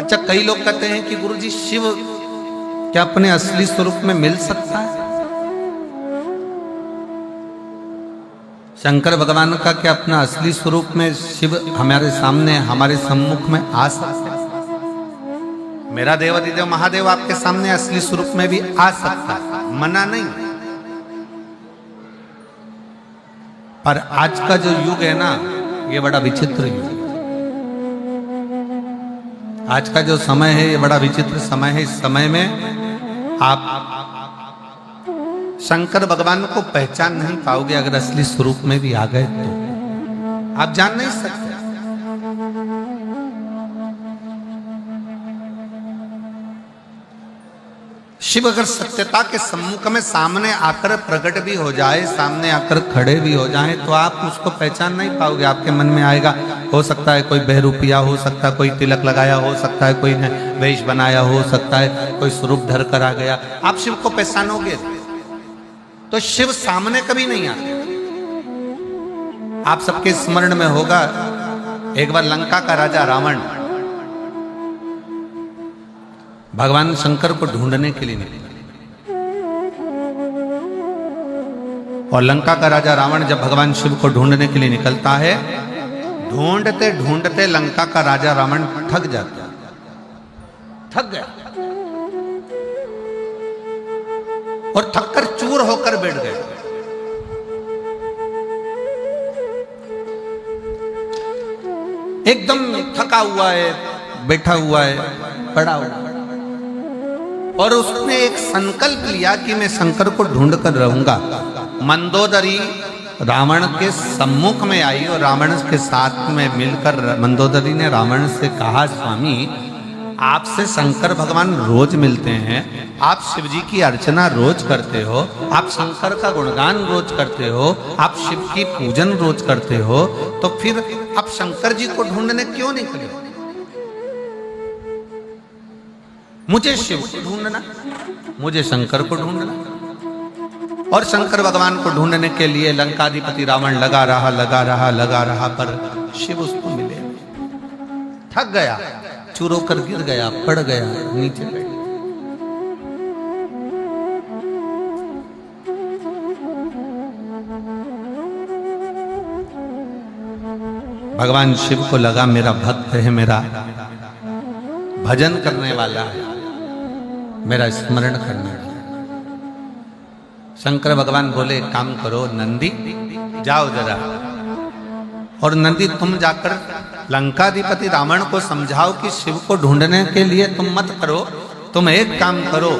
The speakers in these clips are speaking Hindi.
अच्छा, कई लोग कहते हैं कि गुरुजी शिव क्या अपने असली स्वरूप में मिल सकता है? शंकर भगवान का क्या अपना असली स्वरूप में शिव हमारे सामने, हमारे सम्मुख में आ सकता है? मेरा देवाधिदेव महादेव आपके सामने असली स्वरूप में भी आ सकता है, मना नहीं। पर आज का जो युग है ना, ये बड़ा विचित्र युग है। आज का जो समय है ये बड़ा विचित्र समय है। इस समय में आप शंकर भगवान को पहचान नहीं पाओगे। अगर असली स्वरूप में भी आ गए तो आप जान नहीं सकते। शिव अगर सत्यता के सम्मुख में सामने आकर प्रकट भी हो जाए, सामने आकर खड़े भी हो जाए, तो आप उसको पहचान नहीं पाओगे। आपके मन में आएगा, हो सकता है कोई बहरूपिया, हो सकता है कोई तिलक लगाया, हो सकता है कोई ने वेश बनाया, हो सकता है कोई स्वरूप धर कर आ गया। आप शिव को पहचानोगे तो शिव सामने कभी नहीं आते। आप सबके स्मरण में होगा, एक बार लंका का राजा रावण भगवान शंकर को ढूंढने के लिए निकला। और लंका का राजा रावण जब भगवान शिव को ढूंढने के लिए निकलता है, ढूंढते ढूंढते लंका का राजा रावण थक जाता, थक गया और थककर चूर होकर बैठ गया। एकदम थका हुआ है, बैठा हुआ है, पड़ा हुआ। और उसने एक संकल्प लिया कि मैं शंकर को ढूंढ कर रहूंगा। मंदोदरी रावण के सम्मुख में आई और रावण के साथ में मिलकर मंदोदरी ने रावण से कहा, स्वामी आपसे शंकर भगवान रोज मिलते हैं, आप शिव जी की अर्चना रोज करते हो, आप शंकर का गुणगान रोज करते हो, आप शिव की पूजन रोज करते हो, तो फिर आप शंकर जी को ढूंढने क्यों निकले? मुझे शिव को ढूंढना, मुझे शंकर को ढूंढना। और शंकर भगवान को ढूंढने के लिए लंकाधिपति रावण लगा रहा, पर शिव उसको मिले। थक गया, चूर होकर गिर गया, पड़ गया, नीचे बैठ। भगवान शिव को लगा मेरा भक्त है, मेरा भजन करने वाला है, मेरा स्मरण करने वाला। शंकर भगवान बोले, काम करो नंदी, जाओ जरा, और नंदी तुम जाकर लंकाधिपति रावण को समझाओ कि शिव को ढूंढने के लिए तुम मत करो, तुम एक काम करो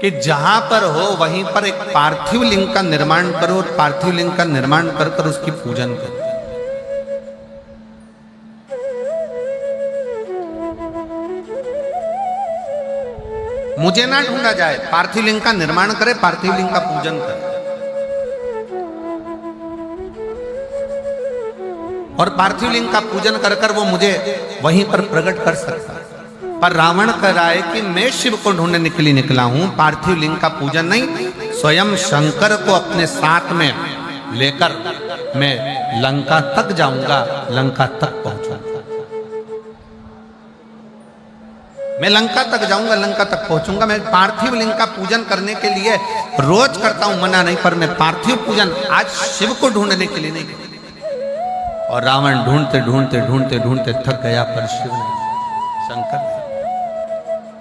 कि जहां पर हो वहीं पर एक पार्थिव लिंग का निर्माण करो, और पार्थिव लिंग का निर्माण कर उसकी पूजन करो। मुझे ना ढूंढा जाए, पार्थिव लिंग का निर्माण करे, पार्थिव लिंग का पूजन करे, और पार्थिव लिंग का पूजन कर कर वो मुझे वहीं पर प्रकट कर सकता है। पर रावण कह रहा है कि मैं शिव को ढूंढने के लिए निकला हूं, पार्थिव लिंग का पूजन नहीं, स्वयं शंकर को अपने साथ में लेकर मैं लंका तक जाऊंगा, लंका तक पहुंचूंगा। मैं लंका तक जाऊंगा, लंका तक पहुंचूंगा। मैं पार्थिव लिंग का पूजन करने के लिए रोज करता हूं, मना नहीं, पर मैं पार्थिव पूजन आज शिव को ढूंढने के लिए नहीं करता। और रावण ढूंढते ढूंढते ढूंढते ढूंढते थक गया, पर शिव नहीं, शंकर नहीं।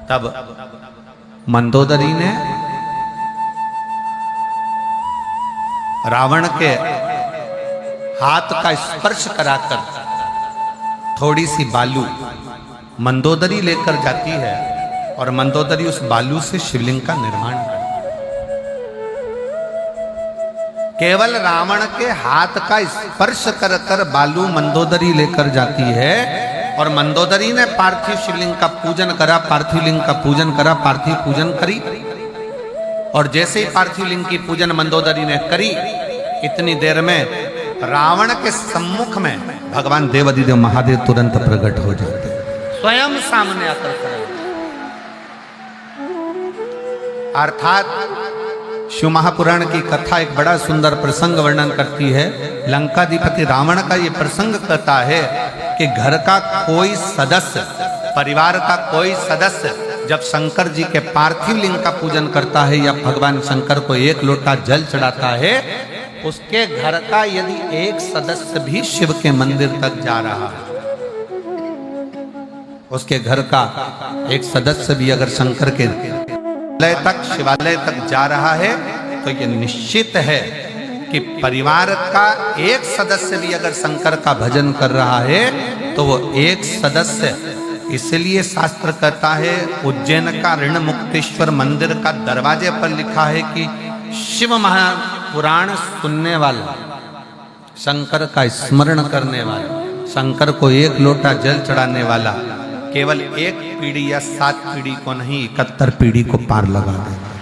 तब मंदोदरी ने रावण के हाथ का स्पर्श कराकर थोड़ी सी बालू मंदोदरी लेकर जाती है, और मंदोदरी उस बालू से शिवलिंग का निर्माण करती है। केवल रावण के हाथ का स्पर्श कर कर बालू मंदोदरी लेकर जाती है, और मंदोदरी ने पार्थिव शिवलिंग का पूजन करा, पार्थिव लिंग का पूजन करा, पार्थिव पूजन करी। और जैसे ही पार्थिव लिंग की पूजन मंदोदरी ने करी, इतनी देर में रावण के सम्मुख में भगवान देवाधिदेव महादेव तुरंत प्रकट हो जाते, स्वयं सामने आकर खड़े। अर्थात शिव महापुराण की कथा एक बड़ा सुंदर प्रसंग वर्णन करती है। लंकाधिपति रावण का ये प्रसंग कहता है कि घर का कोई सदस्य परिवार का कोई सदस्य जब शंकर जी के पार्थिव लिंग का पूजन करता है या भगवान शंकर को एक लोटा जल चढ़ाता है, उसके घर का यदि एक सदस्य भी शिव के मंदिर तक जा रहा है, उसके घर का एक सदस्य भी अगर शंकर के शिवालय तक जा रहा है, तो ये निश्चित है कि परिवार का एक सदस्य भी अगर शंकर का भजन कर रहा है तो वो एक सदस्य, इसलिए शास्त्र कहता है उज्जैन का ऋण मुक्तेश्वर मंदिर का दरवाजे पर लिखा है कि शिव महापुराण सुनने वाला, शंकर का स्मरण करने वाला, शंकर को एक लोटा जल चढ़ाने वाला केवल एक पीढ़ी या 7 पीढ़ी को नहीं 71 पीढ़ी को पार लगा देगा।